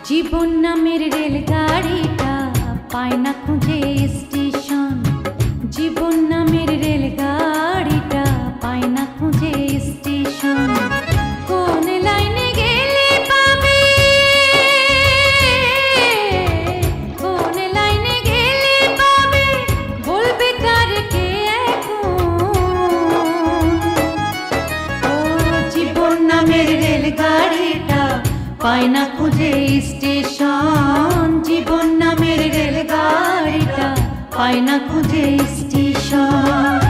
জীবন নামের রেলগাড়িটা পায় না খুঁজে স্টেশন। জীবন নামের রেলগাড়িটা পায় না খুঁজে স্টেশন। কোন লাইনে গেলে পাবে, কোন লাইনে গেলে পাবে, বলবে কার কে এখন। ও জীবন নামের রেলগাড়িটা পায় না খুঁজে স্টেশন। জীবন নামের রেলগাড়িটা পায় না খুঁজে স্টেশন।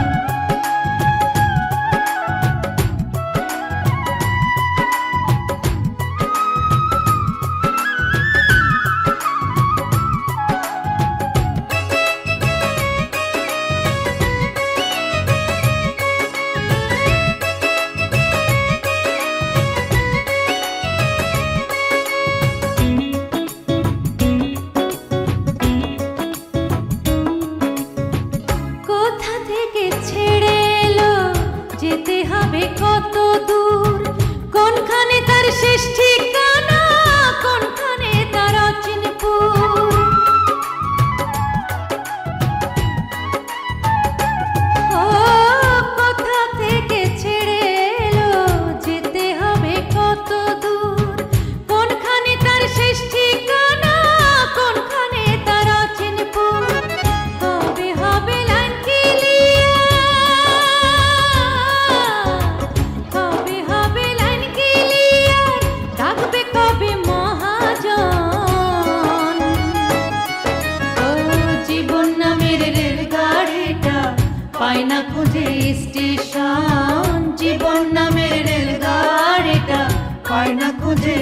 যেতে হবে কত দূর, কোনখানে তার শেষ ঠিকানা, কোনখানে তার অচিনপুর। ও কোথা থেকে ছেড়ে এলো, যেতে হবে কত দূর, কোনখানে তার শেষ ঠিকানা, কোনখানে তার অচিনপুর। কবে হবে লাইন ক্লিয়ার, কবে হবে লাইন ক্লিয়ার, ডাকবে কবে মহাজন। ও জীবন নামের রেলগাড়িটা পায় না খুঁজে স্টেশন। জীবন নামের রেলগাড়িটা পায় না খুঁজে